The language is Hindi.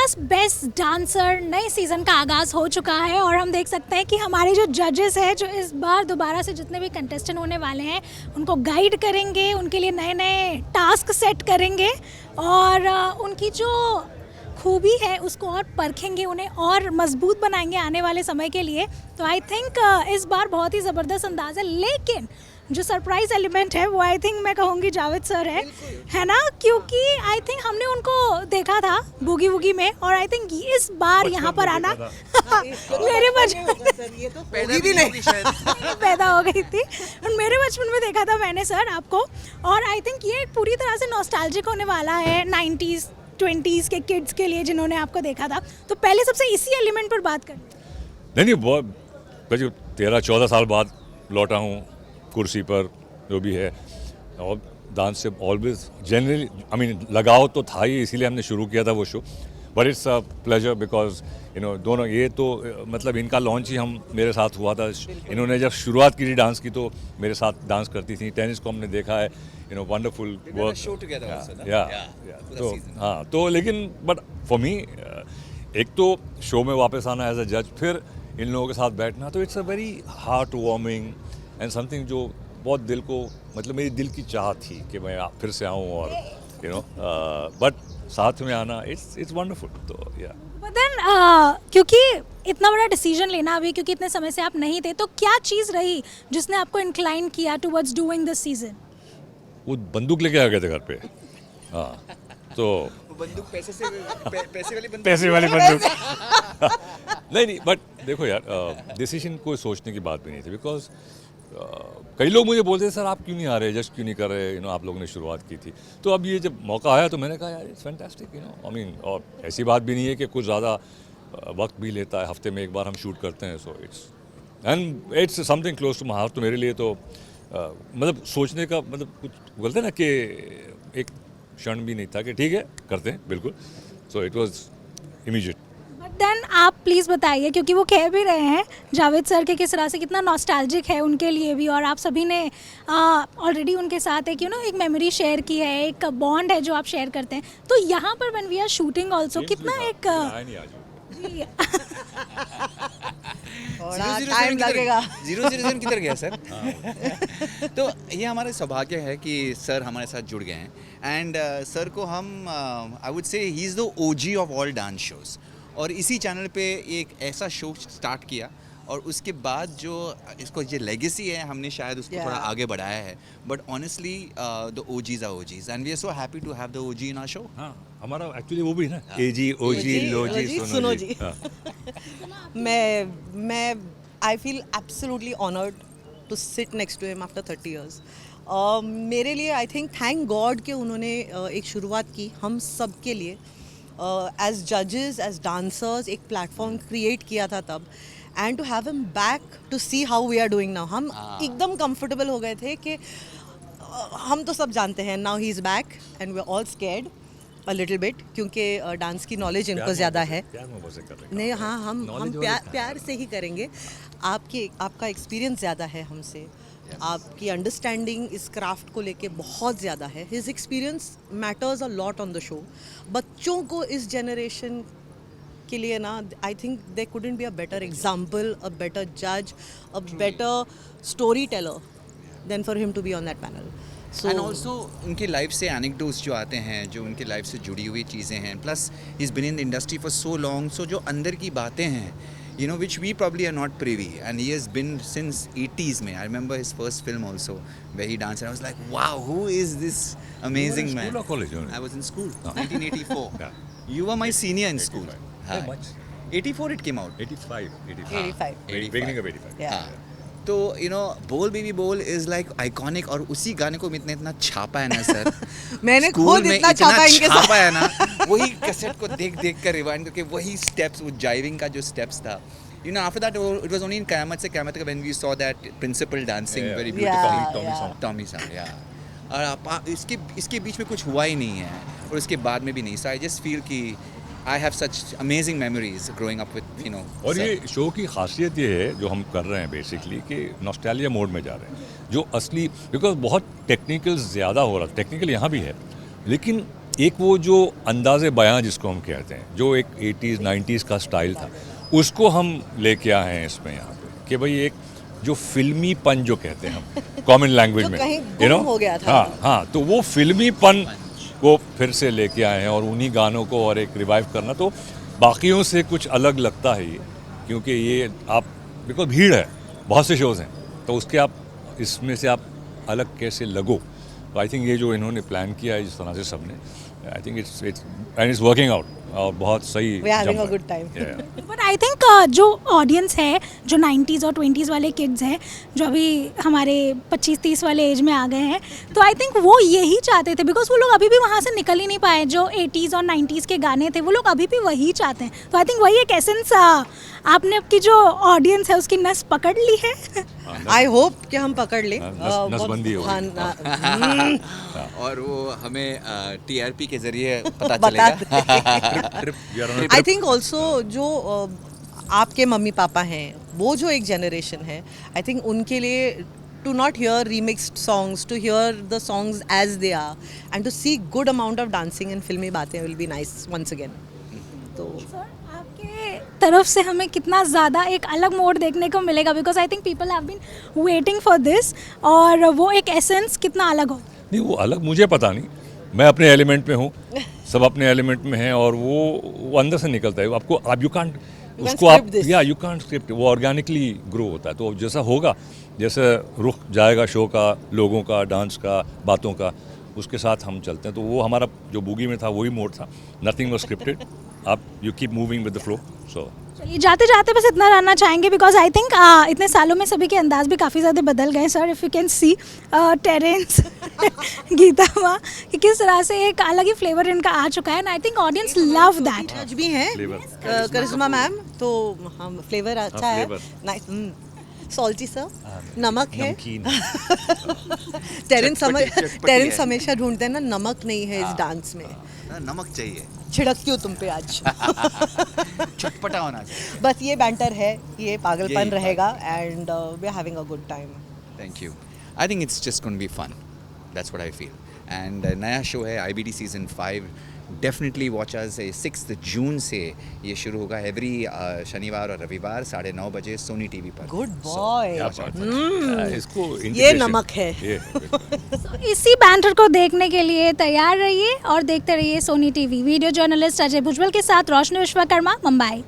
बॉस बेस्ट डांसर नए सीज़न का आगाज़ हो चुका है और हम देख सकते हैं कि हमारे जो जजेस हैं जो इस बार दोबारा से जितने भी कंटेस्टेंट होने वाले हैं उनको गाइड करेंगे, उनके लिए नए नए टास्क सेट करेंगे और उनकी जो खूबी है उसको और परखेंगे, उन्हें और मजबूत बनाएंगे आने वाले समय के लिए। तो आई थिंक इस बार बहुत ही ज़बरदस्त अंदाज़ है, लेकिन जो सरप्राइज एलिमेंट है वो आई थिंक मैं कहूँगी जावेद सर है ना, क्योंकि आई थिंक हमने उनको देखा था बूगी वूगी में और आई थिंक इस बार यहाँ पर आना मेरे बचपन ये तो भी नहीं पैदा हो गई थी और मेरे बचपन में देखा था मैंने सर आपको और आई थिंक ये पूरी तरह से नॉस्टैल्जिक होने वाला है 90s 20s के किड्स के लिए जिन्होंने आपको देखा था। तो पहले सबसे इसी एलिमेंट पर बात करें। नहीं बहुत 13-14 साल बाद लौटा हूँ कुर्सी पर जो भी है और डांस से ऑलवेज जनरली आई मीन लगाव तो था ही, इसीलिए हमने शुरू किया था वो show. But it's a pleasure because दोनों ये तो मतलब इनका लॉन्च ही हम मेरे साथ हुआ था। इन्होंने जब शुरुआत की थी डांस की तो मेरे साथ डांस करती थी। टेनिस को हमने देखा है, वंडरफुल वर्क या तो हाँ तो लेकिन बट फॉर मी एक तो शो में वापस आना एज अ जज, फिर इन लोगों के साथ बैठना, तो it's a very heart warming and something जो बहुत दिल को मतलब मेरी दिल की चाह थी कि मैं फिर से आऊँ और बट साथ में आना इट्स वंडरफुल। तो या बट देन क्योंकि इतना बड़ा डिसीजन लेना अभी, क्योंकि इतने समय से आप नहीं थे, तो क्या चीज़ रही जिसने आपको इंक्लाइन किया टुवर्ड्स डूइंग दिस सीजन? वो बंदूक लेके आ गए थे घर पे। हाँ तो बंदूक पैसे वाली बंदूक नहीं बट देखो यार डिसीजन कोई सोचने की बात भी नहीं थी बिकॉज कई लोग मुझे बोलते थे सर आप क्यों नहीं आ रहे, जस्ट क्यों नहीं कर रहे, आप लोगों ने शुरुआत की थी। तो अब ये जब मौका आया तो मैंने कहा यार इट्स फैंटास्टिक आई मीन, और ऐसी बात भी नहीं है कि कुछ ज़्यादा वक्त भी लेता है, हफ्ते में एक बार हम शूट करते हैं। So it's something close to my heart. तो मेरे लिए तो मतलब सोचने का मतलब कुछ बोलते ना कि एक क्षण भी नहीं था कि ठीक है करते हैं बिल्कुल। So it was immediate. But then आप प्लीज़ बताइए, क्योंकि वो कह भी रहे हैं जावेद सर के किस तरह से कितना नॉस्टैल्जिक है उनके लिए भी, और आप सभी ने ऑलरेडी उनके साथ एक एक मेमोरी शेयर की है, एक बॉन्ड है जो आप शेयर करते हैं। तो यहाँ पर when we are shooting also कितना एक जी टाइम लगेगा। 007 किधर गया सर? तो ये हमारा सौभाग्य है कि सर हमारे साथ जुड़ गए हैं एंड सर को हम I would say he is the OG of all dance shows, और इसी चैनल पे एक ऐसा शो स्टार्ट किया और उसके बाद जो इसको ये लेगेसी है हमने शायद उसको थोड़ा आगे बढ़ाया है। But honestly the OGs are OGs and we are so happy to have the OG in our show. हाँ हमारा एक्चुअली वो भी है ना, एजी ओजी लोजी सुनो जी। मैं I feel absolutely honoured to sit next to him after 30 years। मेरे लिए आई थिंक थैंक गॉड कि उन्होंने एक शुरुआत की हम सब के लिए एज जजेस एज डांसर्स, एक प्लेटफॉर्म क्रिएट किया था तब, and to have him back to see how we are doing now. हम एकदम कंफर्टेबल हो गए थे कि हम तो सब जानते हैं now he is back and we are all scared a little bit, क्योंकि डांस की नॉलेज इनको ज़्यादा है। नहीं हाँ हम प्यार से ही करेंगे। आपका एक्सपीरियंस ज़्यादा है हमसे, आपकी अंडरस्टैंडिंग इस क्राफ्ट को लेके बहुत ज़्यादा है। His experience matters a lot on the show. बच्चों को इस जनरेशन के लिए ना I think they couldn't be a better example, a better जज, a better story teller than for him to be on that panel. And also उनकी लाइफ से एनेक्डोट्स जो आते हैं, जो उनकी लाइफ से जुड़ी हुई चीज़ें हैं, plus he is been in the industry for so long, so जो अंदर की बातें हैं which we probably are not privy, and he has been since 80s mein. I remember his first film also where he danced and I was like, wow, who is this amazing man? School or college? I was in school, 1984. Yeah. You were my senior in school. How much? 84 it came out. 85. Beginning of 85. Yeah. तो बोल बेबी बोल इज लाइक आइकॉनिक, और उसी गाने को इतना छापा है ना सर। मैंने स्कूल खुद में इतना छापा इनके साथ। छापा है ना, वही कैसेट को देख कर रिवाइंड करके वही स्टेप्स, वो जाइविंग का जो स्टेप्स था, after that it was only in Kayamat Se Kayamat when we saw that principal dancing very beautifully. Tommy Song, yeah. और इसके बीच में कुछ हुआ ही नहीं है और उसके बाद में भी नहीं। So I just feel कि I have such amazing memories growing up with और ये शो की खासियत ये है जो हम कर रहे हैं बेसिकली कि नॉस्टैल्जिया मोड में जा रहे हैं, जो असली बिकॉज बहुत टेक्निकल ज़्यादा हो रहा है। टेक्निकल यहाँ भी है लेकिन एक वो जो अंदाज़े बयां जिसको हम कहते हैं, जो एक 80s 90s का स्टाइल था, उसको हम लेके आए हैं इसमें यहाँ पे कि भाई एक जो फिल्मीपन जो कहते हैं हम कॉमन लैंग्वेज जो में, कहीं you know? गुम हो गया था। हाँ हाँ, तो वो फिल्मीपन को फिर से लेके आए हैं और उन्हीं गानों को और एक रिवाइव करना तो बाकियों से कुछ अलग लगता है ये, क्योंकि ये आप बिल्कुल भीड़ है, बहुत से शोज़ हैं, तो उसके आप इसमें से आप अलग कैसे लगो। तो आई थिंक ये जो इन्होंने प्लान किया है जिस तरह से सबने, आई थिंक इट्स वर्किंग आउट और बहुत सही We are having जम a रहा है। good time. Yeah. But I think जो ऑडियंस है, जो 90s और 20s वाले किड्स हैं, जो अभी हमारे 25-30 वाले एज में आ गए हैं, तो आई थिंक वो यही चाहते थे, बिकॉज वो लोग अभी भी वहाँ से निकल ही नहीं पाए। जो 80s और 90s के गाने थे वो लोग अभी भी वही चाहते हैं। तो आई थिंक वही एक एसेंस आपने आपकी जो ऑडियंस है उसकी नस पकड़ ली है। आई होप कि हम पकड़ लें। नसबंदी हो हाँ, गई। और वो हमें टीआरपी के जरिए पता बता चलेगा। आई थिंक ऑल्सो जो आपके मम्मी पापा हैं, वो जो एक जनरेशन है, आई थिंक उनके लिए to not hear remixed songs, to hear the songs as they are and to see good amount of dancing and फिल्मी बातें will be nice once again. तो सर आपके तरफ से हमें कितना ज़्यादा एक अलग मोड देखने को मिलेगा, because I think people have been waiting for this, और वो एक एसेंस कितना अलग हो। नहीं वो अलग मुझे पता नहीं, मैं अपने एलिमेंट में हूँ, सब अपने एलिमेंट में हैं और वो अंदर से निकलता है। आपको आप यू कांट उसको आप script this. या यू कांट स्क्रिप्ट, वो ऑर्गेनिकली ग्रो होता है। तो जैसा होगा, जैसे रुख जाएगा शो का, लोगों का, डांस का, बातों का, उसके साथ हम चलते हैं। तो वो हमारा जो बूगी में था वही मोड था, नथिंग वाज स्क्रिप्टेड। आप you keep moving with the flow. So चलिए जाते जाते बस इतना जानना चाहेंगे, बिकॉज आई थिंक इतने सालों में सभी के अंदाज भी काफ़ी ज़्यादा बदल गए sir. If you can see Terence Geeta माँ, कि किस तरह से एक अलग ही फ्लेवर इनका आ चुका है, and I think audience love that. जज भी हैं Flavor. करिश्मा मैम, तो हम फ्लेवर अच्छा है, flavor. नाइस। सॉल्टी सर, नमक है। नमकीन। टेरेंस चटपटी है। हमेशा ढूंढते हैं ना, नमक नहीं है इस डांस में। नमक चाहिए, छिड़कती हूँ तुम पे आज। चटपटा होना चाहिए। बस ये बैंटर है, ये पागलपन यही रहेगा, and we are having a good time. Thank you. I think it's just going be fun, that's what I feel. And नया शो है IBD season 5, definitely watch us. 6 जून से ये शुरू होगा, एवरी शनिवार और रविवार 9:30 बजे सोनी टीवी पर। Good boy. क्या बात है। इसको ये integration- नमक है। ये बिल्कुल। तो इसी बैंटर को देखने के लिए तैयार रहिए और देखते रहिए Sony TV. Video journalist Ajay Bhujbal के साथ रोशनी विश्वकर्मा, मुंबई।